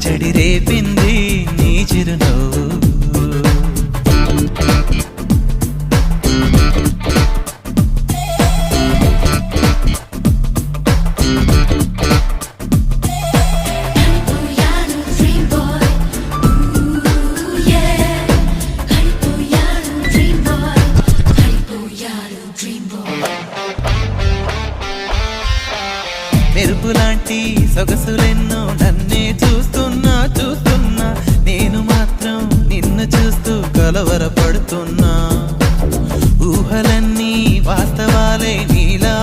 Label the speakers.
Speaker 1: అలజడి రేపింది నీ చిరునవ్వు. మెరుపులాంటి సొగసులెన్నో నన్నే చూస్తున్నా చూస్తున్నా, నేను మాత్రం నిన్ను చూస్తూ కలవరపడుతున్నా. ఊహలన్నీ వాస్తవాలే నీలా